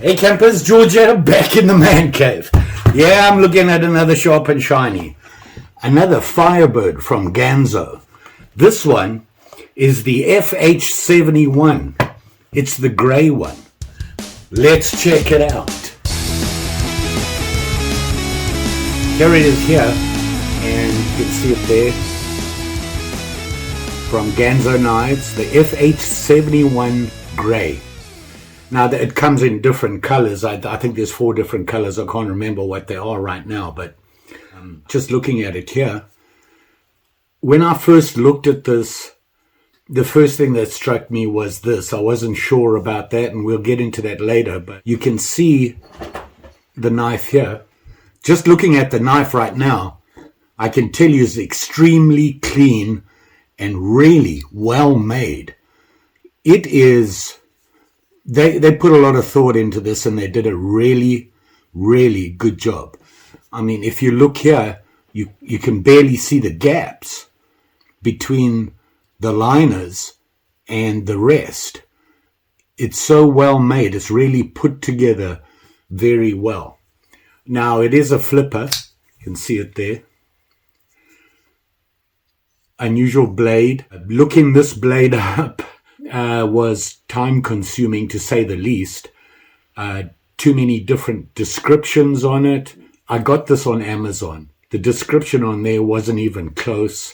Hey campers, Georgia, back in the man cave. Yeah, I'm looking at another sharp and shiny. Another Firebird from GANZO. This one is the FH71. It's the grey one. Let's check it out. Here it is here, and you can see it there. From GANZO Knives, the FH71 grey. Now, it comes in different colors. I think there's 4 different colors. I can't remember what they are right now, but just looking at it here, when I first looked at this, the first thing that struck me was this. I wasn't sure about that, and we'll get into that later, but you can see the knife here. Just looking at the knife right now, I can tell you it's extremely clean and really well made. It is... They put a lot of thought into this, and they did a really, really good job. I mean, if you look here, you can barely see the gaps between the liners and the rest. It's so well made. It's really put together very well. Now, it is a flipper. You can see it there. Unusual blade. Looking this blade up was time-consuming, to say the least. Too many different descriptions on it. I got this on Amazon. The description on there wasn't even close.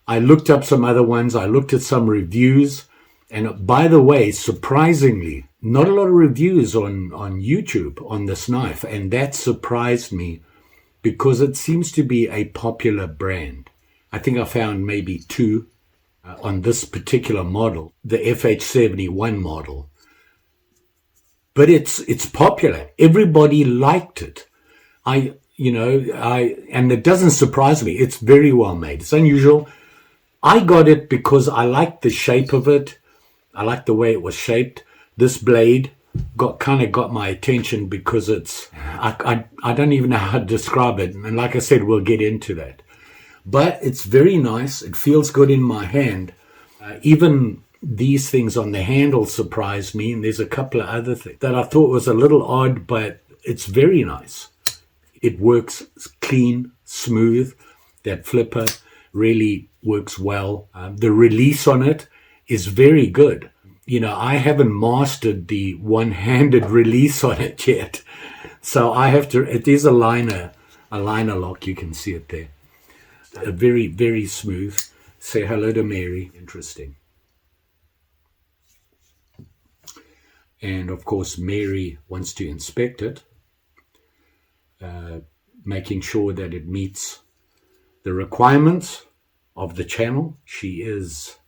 I looked up some other ones. I looked at some reviews. And by the way, surprisingly, not a lot of reviews on YouTube on this knife. And that surprised me because it seems to be a popular brand. I think I found maybe 2 on this particular model, the FH71 model. But it's popular. Everybody liked it. And it doesn't surprise me. It's very well made. It's unusual. I got it because I liked the shape of it. I liked the way it was shaped. This blade kind of got my attention because I don't even know how to describe it. And like I said, we'll get into that. But it's very nice. It feels good in my hand. Even these things on the handle surprised me. And there's a couple of other things that I thought was a little odd, but it's very nice. It works clean, smooth. That flipper really works well. The release on it is very good. I haven't mastered the one-handed release on it yet. So I have to, it is a liner lock. You can see it there. Very, very smooth. Say hello to Mary. Interesting. And of course, Mary wants to inspect it, making sure that it meets the requirements of the channel. She is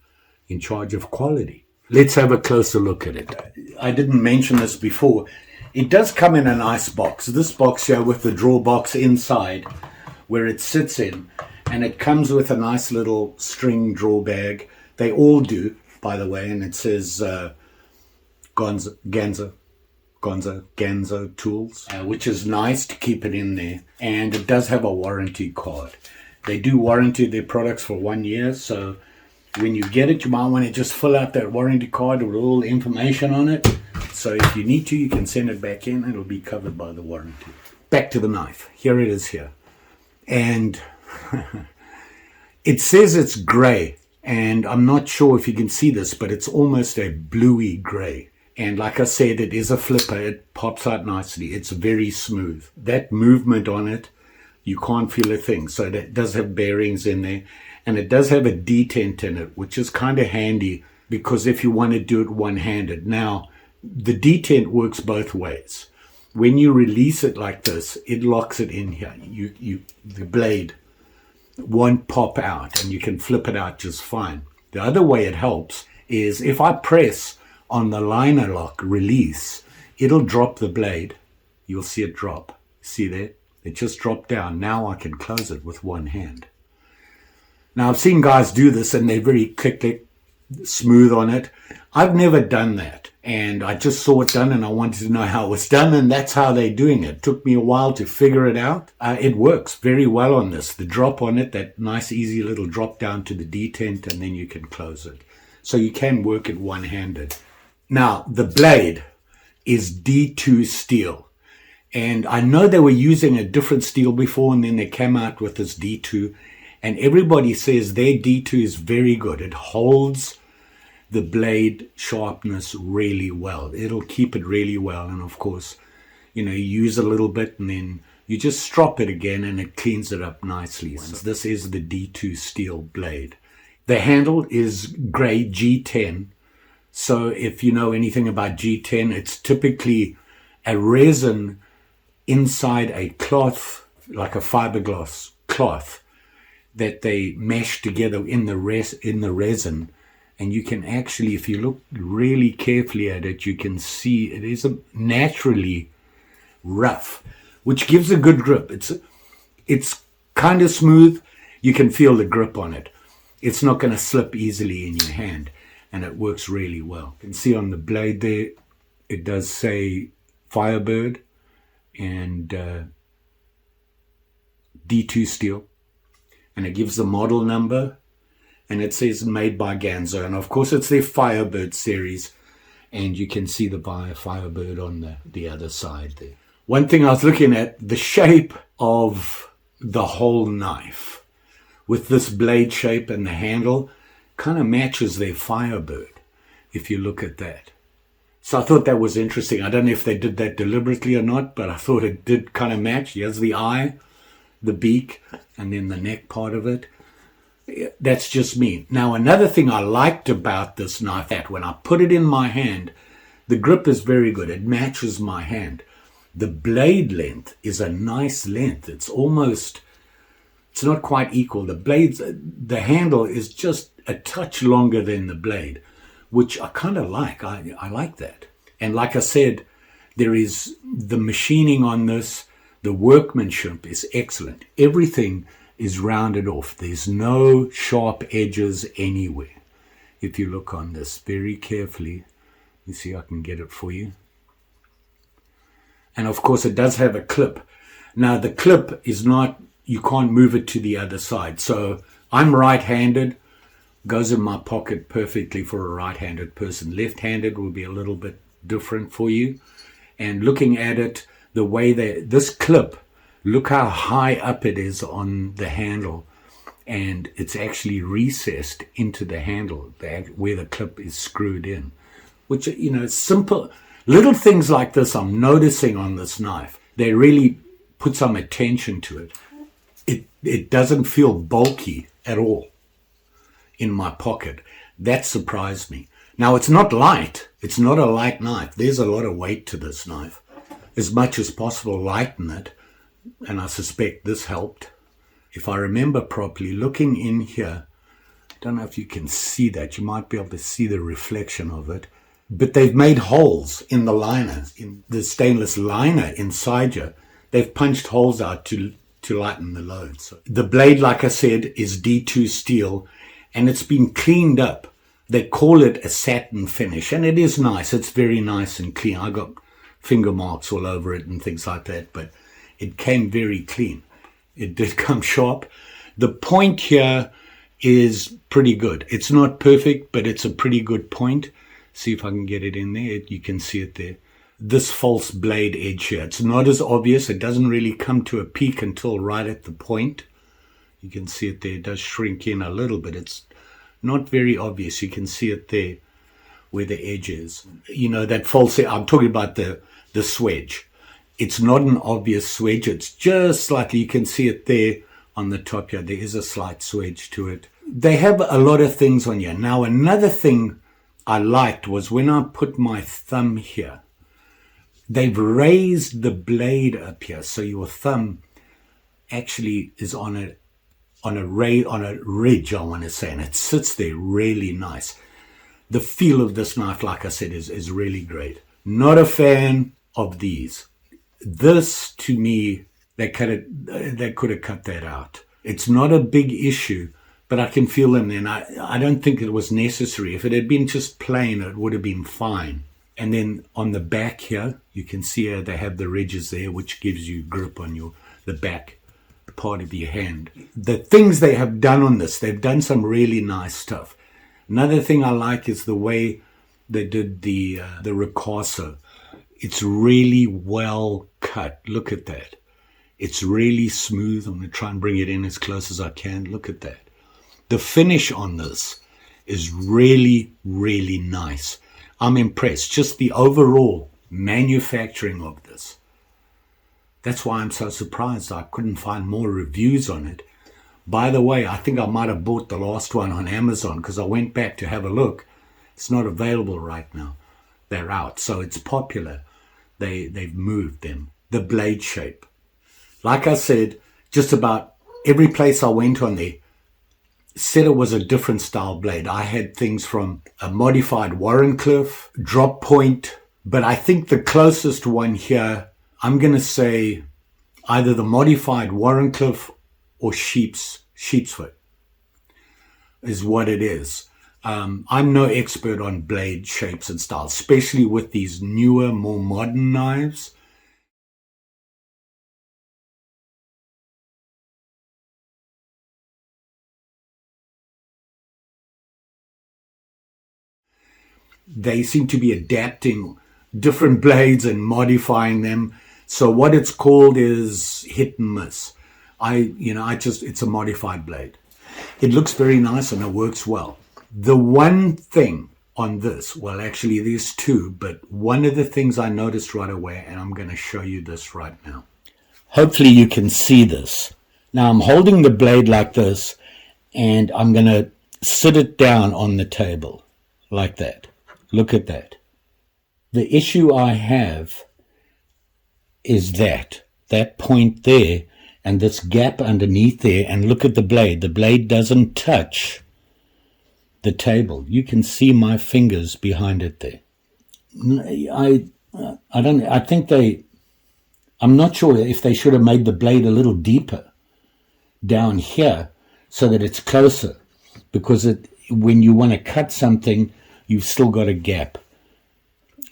in charge of quality. Let's have a closer look at it. I didn't mention this before. It does come in a nice box. This box here with the drawer box inside where it sits in. And it comes with a nice little string drawer bag. They all do, by the way. And it says GANZO tools, which is nice to keep it in there. And it does have a warranty card. They do warranty their products for 1 year. So when you get it, you might want to just fill out that warranty card with all the information on it. So if you need to, you can send it back in. It'll be covered by the warranty. Back to the knife. Here it is here. And... it says it's gray, and I'm not sure if you can see this, but it's almost a bluey gray. And like I said, it is a flipper. It pops out nicely. It's very smooth. That movement on it, you can't feel a thing. So that does have bearings in there, and it does have a detent in it, which is kind of handy because if you want to do it one-handed. Now, the detent works both ways. When you release it like this, it locks it in here. The blade won't pop out, and you can flip it out just fine. The other way it helps is if I press on the liner lock release, it'll drop the blade. You'll see it drop. See there? It just dropped down. Now I can close it with one hand. Now I've seen guys do this and they're very click smooth on it. I've never done that, and I just saw it done and I wanted to know how it was done, and that's how they're doing it. It took me a while to figure it out. It works very well on this. The drop on it, that nice easy little drop down to the detent, and then you can close it. So you can work it one-handed. Now the blade, is D2 steel. And I know they were using a different steel before, and then they came out with this D2. And everybody says their D2 is very good. It holds the blade sharpness really well. It'll keep it really well. And of course, you use a little bit and then you just strop it again and it cleans it up nicely. So this is the D2 steel blade. The handle is gray G10. So if you know anything about G10, it's typically a resin inside a cloth, like a fiberglass cloth, that they mesh together in the resin. And you can actually, if you look really carefully at it, you can see it is naturally rough, which gives a good grip. It's kind of smooth. You can feel the grip on it. It's not going to slip easily in your hand, and it works really well. You can see on the blade there, it does say Firebird and D2 steel, and it gives the model number, and it says made by GANZO, and of course it's their Firebird series, and you can see the Firebird on the other side there. One thing I was looking at, the shape of the whole knife with this blade shape and the handle kind of matches their Firebird, if you look at that. So I thought that was interesting. I don't know if they did that deliberately or not, but I thought it did kind of match. Here's the eye, the beak, and then the neck part of it. That's just me. Now, another thing I liked about this knife, that when I put it in my hand, the grip is very good. It matches my hand. The blade length is a nice length. It's not quite equal. The handle is just a touch longer than the blade, which I kind of like. I like that. And like I said, there is the machining on this. The workmanship is excellent. Everything is rounded off. There's no sharp edges anywhere. If you look on this very carefully, you see I can get it for you. And of course it does have a clip. Now the clip is not, you can't move it to the other side. So I'm right-handed, goes in my pocket perfectly for a right-handed person. Left-handed will be a little bit different for you. And looking at it, the way this clip, look how high up it is on the handle, and it's actually recessed into the handle where the clip is screwed in, which, simple little things like this I'm noticing on this knife. They really put some attention to it. It doesn't feel bulky at all in my pocket. That surprised me. Now, it's not light. It's not a light knife. There's a lot of weight to this knife. As much as possible, lighten it. And I suspect this helped. If I remember properly, looking in here, I don't know if you can see that. You might be able to see the reflection of it. But they've made holes in the liner, in the stainless liner inside here. They've punched holes out to lighten the load. So the blade, like I said, is D2 steel, and it's been cleaned up. They call it a satin finish, and it is nice. It's very nice and clean. I got finger marks all over it and things like that, but it came very clean. It did come sharp. The point here is pretty good. It's not perfect, but it's a pretty good point. See if I can get it in there. You can see it there. This false blade edge here, it's not as obvious. It doesn't really come to a peak until right at the point. You can see it there. It does shrink in a little bit. It's not very obvious. You can see it there where the edge is. That false, I'm talking about the swedge. It's not an obvious swedge. It's just slightly, you can see it there on the top here. There is a slight swedge to it. They have a lot of things on here. Now, another thing I liked was when I put my thumb here, they've raised the blade up here. So your thumb actually is on a ridge, I want to say, and it sits there really nice. The feel of this knife, like I said, is really great. Not a fan of these. This, to me, they could have cut that out. It's not a big issue, but I can feel them there, and I don't think it was necessary. If it had been just plain, it would have been fine. And then on the back here, you can see how they have the ridges there, which gives you grip on the back part of your hand. The things they have done on this, they've done some really nice stuff. Another thing I like is the way they did the ricasso. It's really well cut. Look at that. It's really smooth. I'm going to try and bring it in as close as I can. Look at that. The finish on this is really, really nice. I'm impressed. Just the overall manufacturing of this. That's why I'm so surprised I couldn't find more reviews on it. By the way, I think I might have bought the last one on Amazon because I went back to have a look. It's not available right now. They're out. So it's popular. They've moved them. The blade shape. Like I said, just about every place I went on there said it was a different style blade. I had things from a modified Warrenclyffe, drop point, but I think the closest one here, I'm going to say either the modified Warrenclyffe or sheep's foot is what it is. I'm no expert on blade shapes and styles, especially with these newer, more modern knives. They seem to be adapting different blades and modifying them. So what it's called is hit and miss. It's a modified blade. It looks very nice and it works well. The one thing on this, well, actually there's two, but one of the things I noticed right away, and I'm going to show you this right now. Hopefully you can see this. Now I'm holding the blade like this, and I'm going to sit it down on the table like that. Look at that. The issue I have is that point there and this gap underneath there, and look at the blade. The blade doesn't touch the table. You can see my fingers behind it there. I'm not sure if they should have made the blade a little deeper down here so that it's closer, because when you want to cut something, you've still got a gap.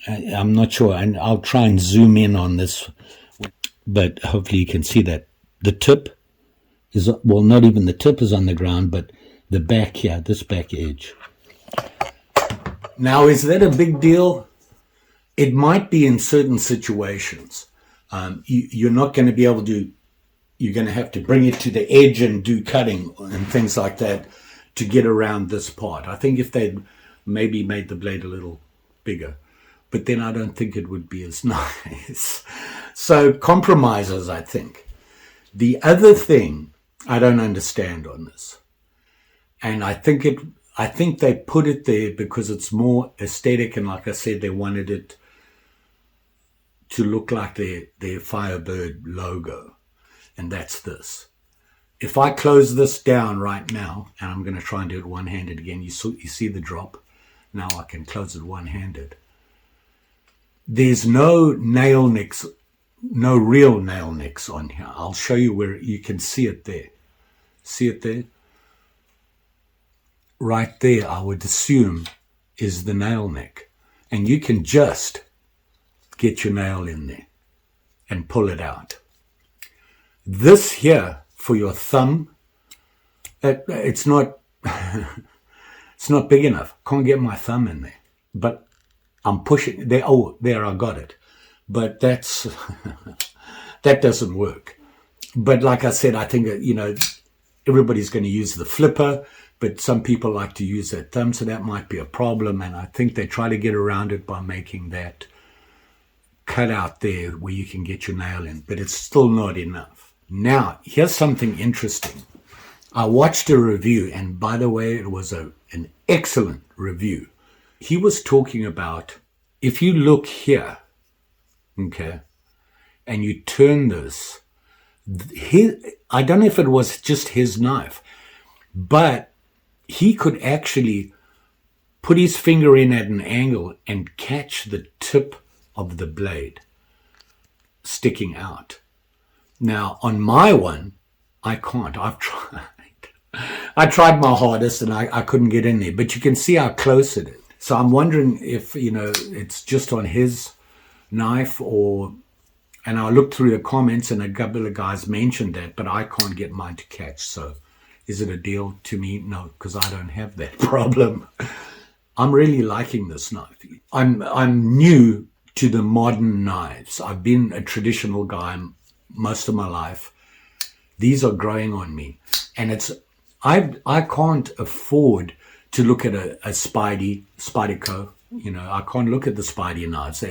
I'm not sure, and I'll try and zoom in on this, but hopefully you can see that. The tip is, well, not even the tip is on the ground, but the back here, this back edge. Now, is that a big deal? It might be in certain situations. You're not going to be able to, you're going to have to bring it to the edge and do cutting and things like that to get around this part. I think if they'd maybe made the blade a little bigger, but then I don't think it would be as nice. So compromises, I think. The other thing I don't understand on this, and I think they put it there because it's more aesthetic, and like I said, they wanted it to look like their Firebird logo, and that's this. If I close this down right now, and I'm going to try and do it one-handed again, you see the drop? Now I can close it one-handed. There's no nail nicks, no real nail nicks on here. I'll show you where you can see it there. See it there? Right there, I would assume, is the nail nick. And you can just get your nail in there and pull it out. This here, for your thumb, it's not it's not big enough. Can't get my thumb in there. But I'm pushing there. Oh, there, I got it. But that doesn't work. But like I said, I think everybody's going to use the flipper, but some people like to use their thumb, so that might be a problem. And I think they try to get around it by making that cut out there where you can get your nail in, but it's still not enough. Now, here's something interesting. I watched a review, and by the way, it was an excellent review. He was talking about, if you look here, okay, and you turn this, I don't know if it was just his knife, but he could actually put his finger in at an angle and catch the tip of the blade sticking out. Now, on my one, I can't. I've tried. I tried my hardest and I couldn't get in there, but you can see how close it is. So I'm wondering if, it's just on his knife and I looked through the comments and a couple of guys mentioned that, but I can't get mine to catch. So is it a deal to me? No, because I don't have that problem. I'm really liking this knife. I'm new to the modern knives. I've been a traditional guy most of my life. These are growing on me. And I can't afford to look at a Spyderco. I can't look at the Spidey knives.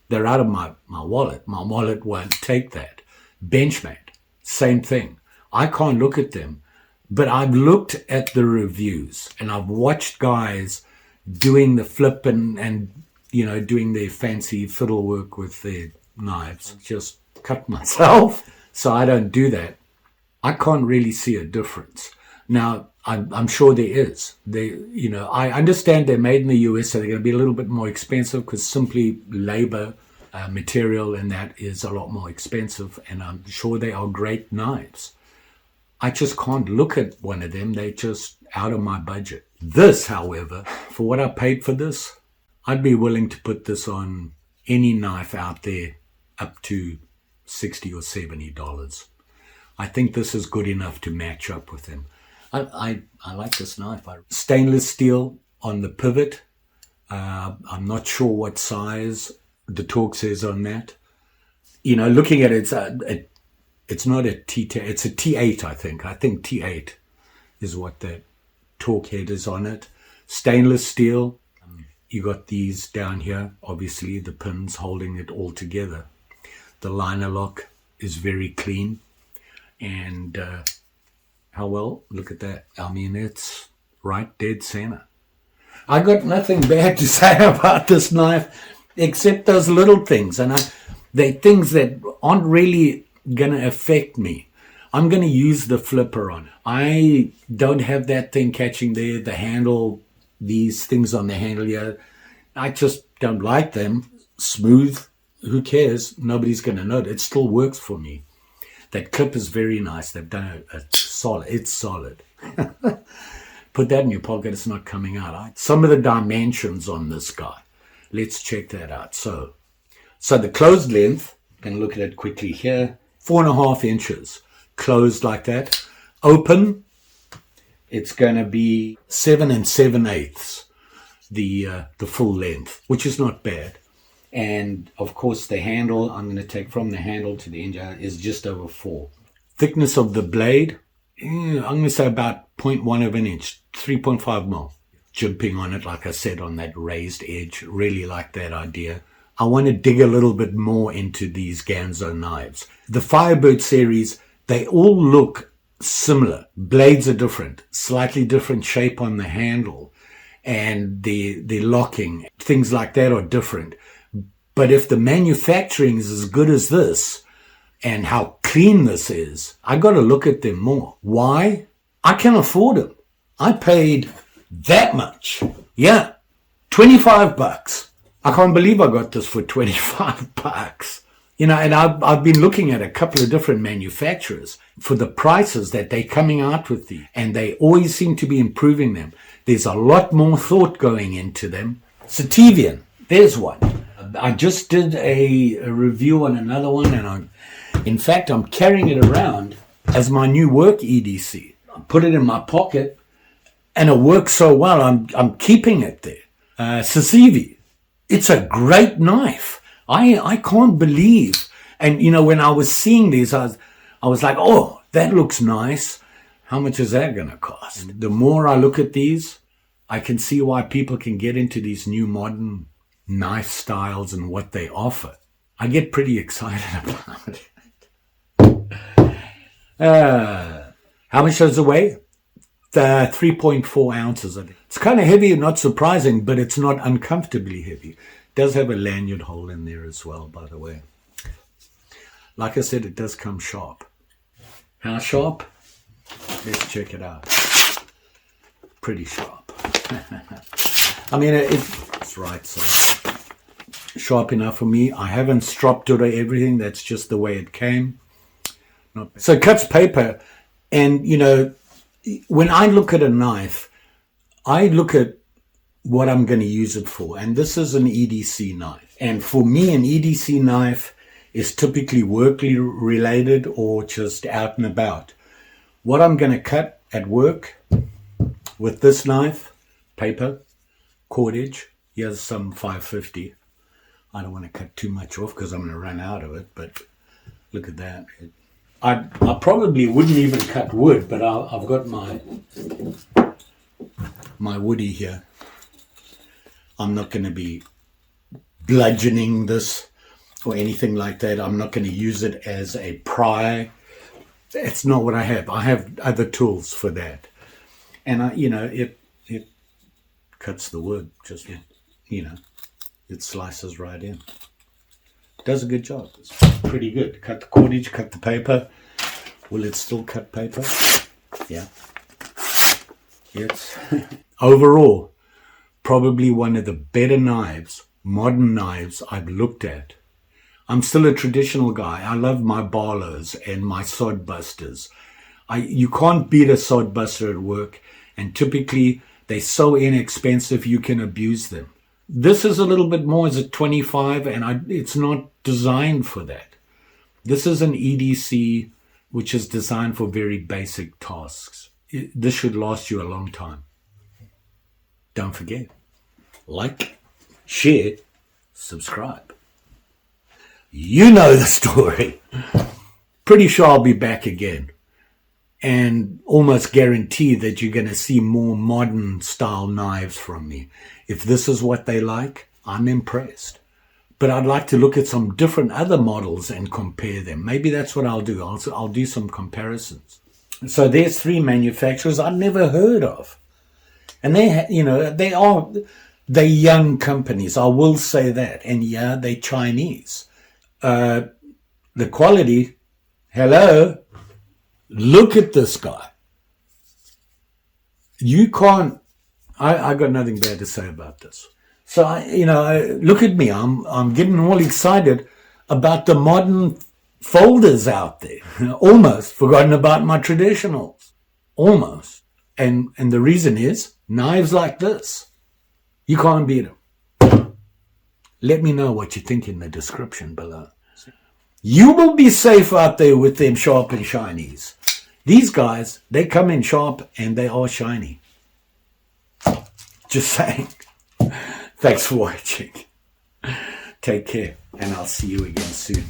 They're out of my wallet. My wallet won't take that. Benchmade, same thing. I can't look at them. But I've looked at the reviews and I've watched guys doing the flip and doing their fancy fiddle work with their knives. Just cut myself, so I don't do that. I can't really see a difference. Now, I'm sure there is. I understand they're made in the US, so they're going to be a little bit more expensive because simply labor, material, and that is a lot more expensive. And I'm sure they are great knives. I just can't look at one of them. They're just out of my budget. This, however, for what I paid for this, I'd be willing to put this on any knife out there up to $60 or $70. I think this is good enough to match up with them. I like this knife. Stainless steel on the pivot. I'm not sure what size the torque says on that. Looking at it, it's not a T10, it's a T8, I think. I think T8 is what the torque head is on it. Stainless steel. You got these down here, obviously the pins holding it all together. The liner lock is very clean. And look at that. I mean, it's right dead center. I got nothing bad to say about this knife except those little things. And they're things that aren't really going to affect me. I'm going to use the flipper on it. I don't have that thing catching there, the handle, these things on the handle here. I just don't like them. Smooth, who cares? Nobody's going to know it. It still works for me. That clip is very nice. They've done a solid. It's solid. Put that in your pocket. It's not coming out. Some of the dimensions on this guy. Let's check that out. So the closed length, I'm going to look at it quickly here. 4.5 inches. Closed like that. Open, it's going to be 7 7/8, the full length, which is not bad. And of course the handle, I'm going to take from the handle to the end, is just over 4. Thickness of the blade, I'm going to say about 0.1 of an inch, 3.5 mil. Jimping on it, like I said, on that raised edge. Really like that idea. I want to dig a little bit more into these GANZO knives. The Firebird series, they all look similar. Blades are different, slightly different shape on the handle, and the locking, things like that are different. But if the manufacturing is as good as this, and how clean this is, I got to look at them more. Why? I can afford them. I paid that much. Yeah, $25. I can't believe I got this for $25. And I've been looking at a couple of different manufacturers for the prices that they're coming out with these, and they always seem to be improving them. There's a lot more thought going into them. Sativian, there's one. I just did a review on another one, and in fact, I'm carrying it around as my new work EDC. I put it in my pocket, and it works so well, I'm keeping it there. Sasivi, it's a great knife. I can't believe. And, when I was seeing these, I was like, oh, that looks nice. How much is that going to cost? The more I look at these, I can see why people can get into these new modern knife styles and what they offer. I get pretty excited about it. How much does it weigh? 3.4 ounces. It's kind of heavy, not surprising, but it's not uncomfortably heavy. It does have a lanyard hole in there as well, by the way. Like I said, it does come sharp. How sharp? Let's check it out. Pretty sharp. I mean, it's right size. Sharp enough for me. I haven't stropped it or everything. That's just the way it came. So it cuts paper. And, when I look at a knife, I look at what I'm going to use it for. And this is an EDC knife. And for me, an EDC knife is typically work related or just out and about. What I'm going to cut at work with this knife, paper, cordage, here's some 550. I don't want to cut too much off because I'm going to run out of it, but look at that. I probably wouldn't even cut wood, but I've got my woody here. I'm not going to be bludgeoning this or anything like that. I'm not going to use it as a pry. It's not what I have. I have other tools for that. And it cuts the wood, just, it slices right in. Does a good job. It's pretty good. Cut the cordage, cut the paper. Will it still cut paper? Yeah. It's overall probably one of the better knives, modern knives I've looked at. I'm still a traditional guy. I love my Barlows and my sod busters. You can't beat a sod buster at work, and typically they're so inexpensive you can abuse them. This is a little bit more, it's a 25, and it's not designed for that. This is an EDC, which is designed for very basic tasks. This should last you a long time. Don't forget, like, share, subscribe. You know the story. Pretty sure I'll be back again. And almost guarantee that you're going to see more modern style knives from me. If this is what they like, I'm impressed. But I'd like to look at some different other models and compare them. Maybe that's what I'll do. I'll do some comparisons. So there's 3 manufacturers I've never heard of. And they're young companies, I will say that. And yeah, they're Chinese. The quality, hello, look at this guy. You can't, I got nothing bad to say about this. So, look at me, I'm getting all excited about the modern folders out there. Almost forgotten about my traditionals. Almost. And the reason is, knives like this, you can't beat them. Let me know what you think in the description below. You will be safe out there with them sharp and shinies. These guys, they come in sharp and they are shiny. Just saying. Thanks for watching. Take care, and I'll see you again soon.